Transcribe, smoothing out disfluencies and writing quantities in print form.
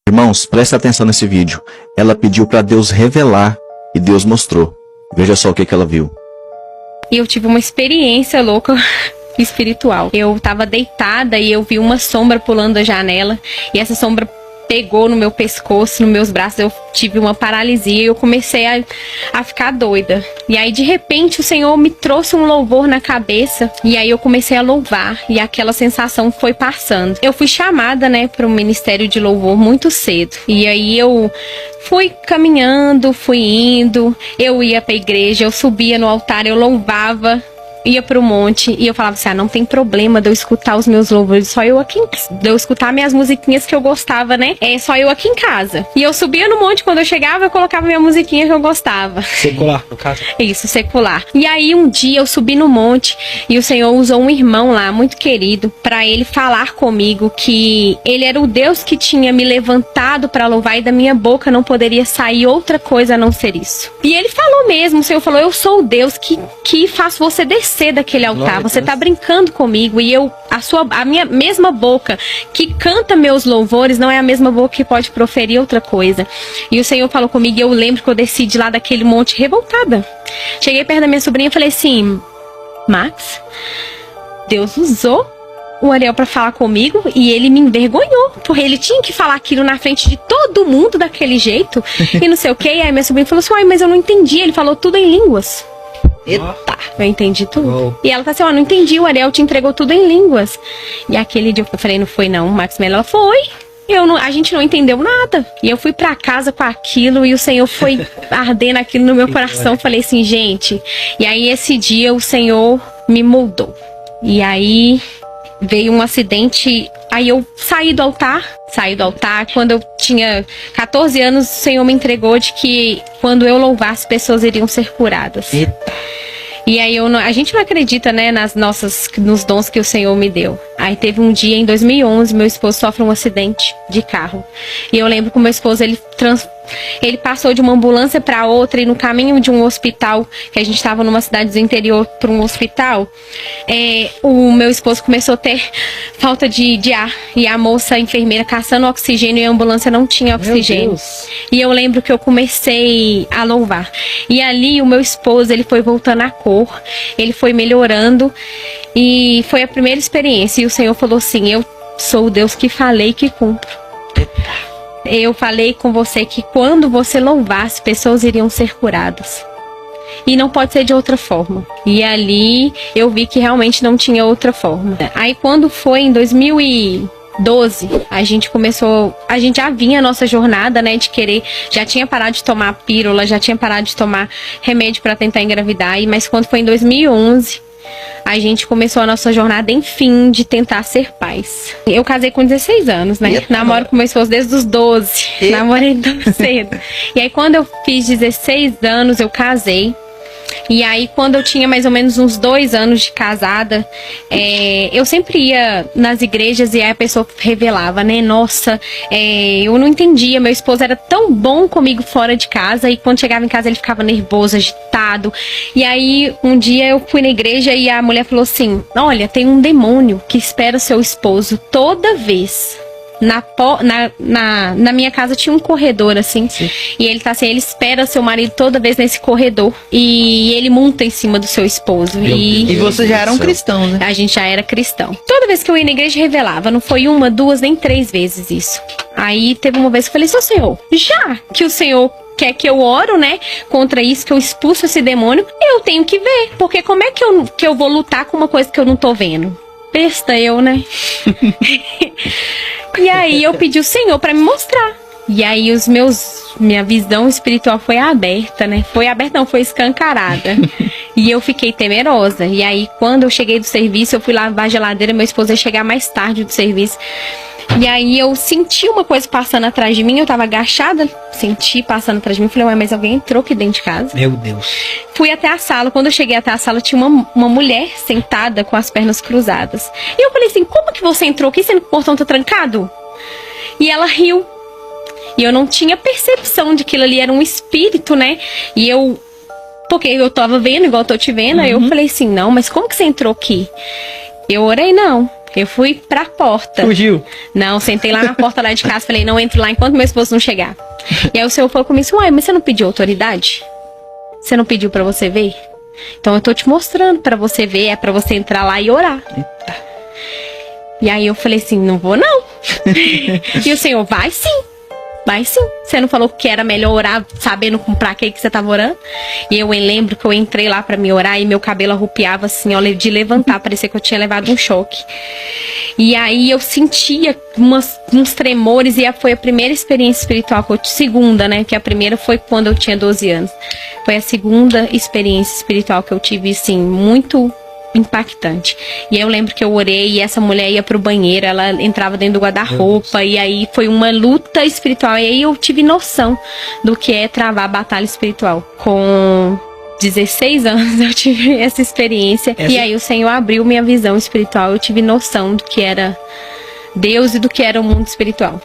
Irmãos, presta atenção nesse vídeo. Ela pediu para Deus revelar e Deus mostrou. Veja só o que ela viu. E eu tive uma experiência louca espiritual. Eu tava deitada e eu vi uma sombra pulando da janela. E essa sombra pegou no meu pescoço, nos meus braços. Eu tive uma paralisia e eu comecei a ficar doida. E aí, de repente, o Senhor me trouxe um louvor na cabeça. E aí eu comecei a louvar. E aquela sensação foi passando. Eu fui chamada, né, para o ministério de louvor muito cedo. E aí eu fui caminhando, fui indo. Eu ia pra igreja, eu subia no altar, eu louvava. Ia pro monte e eu falava assim, não tem problema de eu escutar os meus louvores, só eu aqui, de eu escutar minhas musiquinhas que eu gostava, né? É só eu aqui em casa. E eu subia no monte, quando eu chegava, eu colocava minha musiquinha que eu gostava. Secular, no caso? Isso, secular. E aí um dia eu subi no monte e o Senhor usou um irmão lá, muito querido, pra ele falar comigo que ele era o Deus que tinha me levantado pra louvar e da minha boca não poderia sair outra coisa a não ser isso. E ele falou mesmo, o Senhor falou, eu sou o Deus que faço você descer daquele altar, você tá brincando comigo e a minha mesma boca que canta meus louvores não é a mesma boca que pode proferir outra coisa. E o Senhor falou comigo e eu lembro que eu desci de lá daquele monte revoltada. Cheguei perto da minha sobrinha e falei assim, Max, Deus usou o Ariel pra falar comigo e ele me envergonhou, porque ele tinha que falar aquilo na frente de todo mundo daquele jeito e não sei o que. E aí minha sobrinha falou assim, mas eu não entendi, ele falou tudo em línguas. Eita, eu entendi tudo. E ela tá assim, não entendi, o Ariel te entregou tudo em línguas. E aquele dia eu falei, não foi não, Max Mello, ela foi. A gente não entendeu nada. E eu fui pra casa com aquilo e o Senhor foi ardendo aquilo no meu coração. Falei assim, gente. E aí esse dia o Senhor me moldou. E aí veio um acidente. Aí eu saí do altar. Quando eu tinha 14 anos, o Senhor me entregou de que quando eu louvasse, pessoas iriam ser curadas. Eita. E aí a gente não acredita, né, nos dons que o Senhor me deu. Aí teve um dia, em 2011, meu esposo sofre um acidente de carro. E eu lembro que o meu esposo, ele passou de uma ambulância para outra e no caminho de um hospital, que a gente estava numa cidade do interior para um hospital, o meu esposo começou a ter falta de ar. E a moça, a enfermeira, caçando oxigênio e a ambulância não tinha oxigênio. E eu lembro que eu comecei a louvar. E ali o meu esposo, ele foi voltando à cor, ele foi melhorando e foi a primeira experiência. E o Senhor falou assim, eu sou o Deus que falei que cumpro. Eu falei com você que quando você louvasse, pessoas iriam ser curadas. E não pode ser de outra forma. E ali eu vi que realmente não tinha outra forma. Aí quando foi em 2012, a gente já vinha a nossa jornada, né, de querer, já tinha parado de tomar pílula, já tinha parado de tomar remédio para tentar engravidar, mas quando foi em 2011, a gente começou a nossa jornada, enfim, de tentar ser pais. Eu casei com 16 anos, né? Eita. Namoro com meu esposo desde os 12. Eita. Namorei tão cedo. E aí, quando eu fiz 16 anos, eu casei. E aí, quando eu tinha mais ou menos uns 2 anos de casada, eu sempre ia nas igrejas e aí a pessoa revelava, né? Nossa, eu não entendia. Meu esposo era tão bom comigo fora de casa e quando chegava em casa ele ficava nervoso, agitado. E aí, um dia eu fui na igreja e a mulher falou assim, olha, tem um demônio que espera o seu esposo toda vez. Na minha casa tinha um corredor, assim. Sim. E ele tá assim, ele espera seu marido toda vez nesse corredor. E ele monta em cima do seu esposo. E você já era um cristão, né? A gente já era cristão. Toda vez que eu ia na igreja, revelava. Não foi 1, 2, nem 3 vezes isso. Aí teve uma vez que eu falei, Senhor, já que o Senhor quer que eu oro, né, contra isso, que eu expulso esse demônio, eu tenho que ver. Porque como é que eu vou lutar com uma coisa que eu não tô vendo? Besta eu, né? E aí eu pedi o Senhor pra me mostrar. E aí minha visão espiritual foi aberta, né? Foi escancarada. E eu fiquei temerosa. E aí quando eu cheguei do serviço, eu fui lavar a geladeira, meu esposo ia chegar mais tarde do serviço. E aí eu senti uma coisa passando atrás de mim, eu tava agachada, senti passando atrás de mim, falei, ué, mas alguém entrou aqui dentro de casa? Meu Deus. Fui até a sala, quando eu cheguei até a sala, tinha uma mulher sentada com as pernas cruzadas. E eu falei assim, como que você entrou aqui sendo que o portão tá trancado? E ela riu. E eu não tinha percepção de que aquilo ali era um espírito, né? Porque eu tava vendo, igual eu tô te vendo, aí eu falei assim, não, mas como que você entrou aqui? Eu orei, não. Eu fui pra porta. Fugiu. Não, sentei lá na porta lá de casa, falei, não entro lá enquanto meu esposo não chegar. E aí o Senhor falou comigo, uai, mas você não pediu autoridade? Você não pediu pra você ver? Então eu tô te mostrando pra você ver, é pra você entrar lá e orar. Eita. E aí eu falei assim, não vou não. E o Senhor, vai sim. Vai sim. Você não falou que era melhor orar sabendo pra que você tava orando? E eu lembro que eu entrei lá pra me orar e meu cabelo arrupiava assim, ó, de levantar. Parecia que eu tinha levado um choque. E aí eu sentia uns tremores e foi a primeira experiência espiritual que eu tive. Segunda, né? Que a primeira foi quando eu tinha 12 anos. Foi a segunda experiência espiritual que eu tive, assim, muito impactante. E eu lembro que eu orei e essa mulher ia pro banheiro, ela entrava dentro do guarda-roupa e aí foi uma luta espiritual. E aí eu tive noção do que é travar a batalha espiritual. Com 16 anos eu tive essa experiência. E aí o Senhor abriu minha visão espiritual. Eu tive noção do que era Deus e do que era o mundo espiritual.